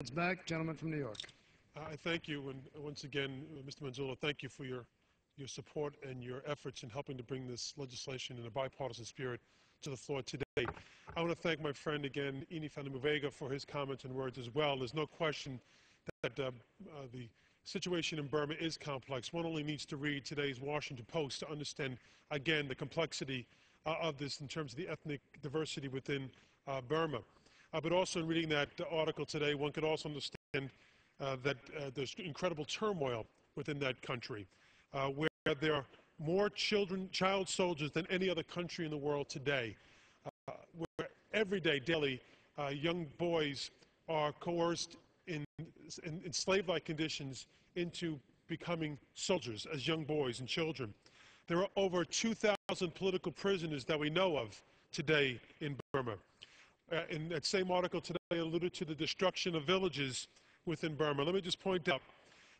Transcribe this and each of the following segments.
It's back. Gentleman from New York. I thank you, and once again, Mr. Manzullo, thank you for your support and your efforts in helping to bring this legislation in a bipartisan spirit to the floor today. I want to thank my friend again, Ini Fani-Mavega, for his comments and words as well. There's no question that the situation in Burma is complex. One only needs to read today's Washington Post to understand, again, the complexity of this in terms of the ethnic diversity within Burma. But also in reading that article today, one could also understand that there's incredible turmoil within that country, where there are more child soldiers than any other country in the world today, where every day, daily, young boys are coerced in slave-like conditions into becoming soldiers as young boys and children. There are over 2,000 political prisoners that we know of today in Burma. In that same article today, I alluded to the destruction of villages within Burma. Let me just point out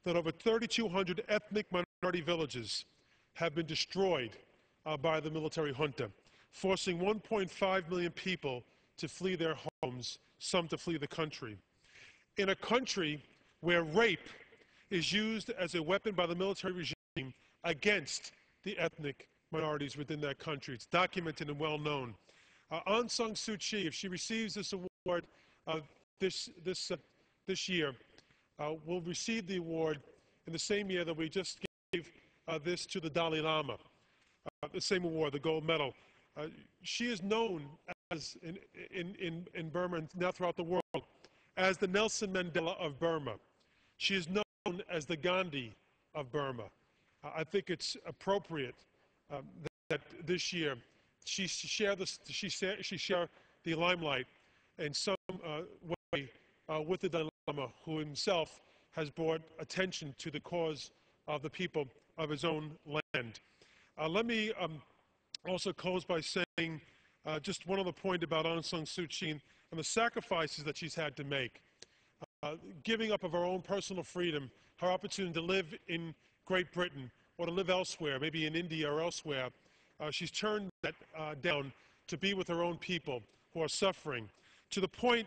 that over 3,200 ethnic minority villages have been destroyed by the military junta, forcing 1.5 million people to flee their homes, some to flee the country. In a country where rape is used as a weapon by the military regime against the ethnic minorities within that country. It's documented and well known. Aung San Suu Kyi, if she receives this award this year, will receive the award in the same year that we just gave this to the Dalai Lama, the same award, the gold medal. She is known as in Burma and now throughout the world as the Nelson Mandela of Burma. She is known as the Gandhi of Burma. I think it's appropriate that this year she share the limelight in some way with the Dalai Lama, who himself has brought attention to the cause of the people of his own land. Let me also close by saying just one other point about Aung San Suu Kyi and the sacrifices that she's had to make. Giving up of her own personal freedom, her opportunity to live in Great Britain or to live elsewhere, maybe in India or elsewhere. She's turned that down to be with her own people who are suffering, to the point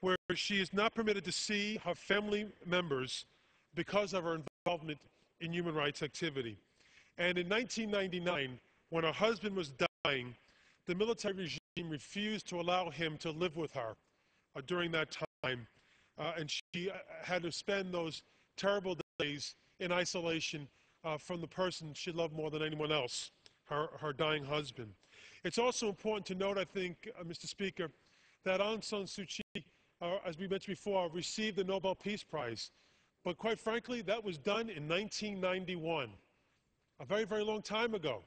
where she is not permitted to see her family members because of her involvement in human rights activity. And in 1999, when her husband was dying, the military regime refused to allow him to live with her during that time. And she had to spend those terrible days in isolation from the person she loved more than anyone else, her dying husband. It's also important to note, I think, Mr. Speaker, that Aung San Suu Kyi, as we mentioned before, received the Nobel Peace Prize. But quite frankly, that was done in 1991, a very, very long time ago.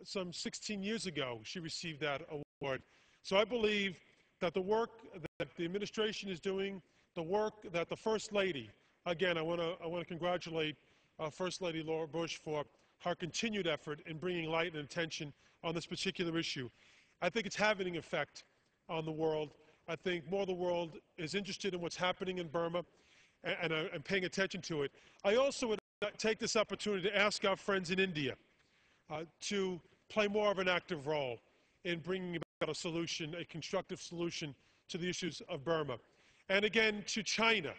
Some 16 years ago, she received that award. So I believe that the work that the administration is doing, the work that the First Lady, again, I want to congratulate First Lady Laura Bush for her continued effort in bringing light and attention on this particular issue. I think it's having an effect on the world. I think more of the world is interested in what's happening in Burma and paying attention to it. I also would take this opportunity to ask our friends in India to play more of an active role in bringing about a solution, a constructive solution to the issues of Burma. And again, to China,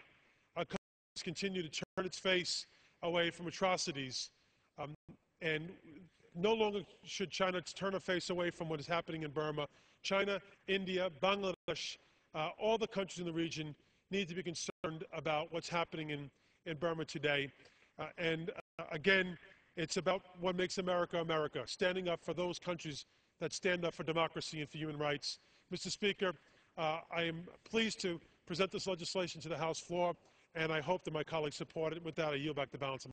continue to turn its face away from atrocities, and no longer should China turn her face away from what is happening in Burma. China, India, Bangladesh, all the countries in the region need to be concerned about what's happening in Burma today. Again, it's about what makes America America, standing up for those countries that stand up for democracy and for human rights. Mr. Speaker, I am pleased to present this legislation to the House floor, and I hope that my colleagues support it. With that, I yield back the balance of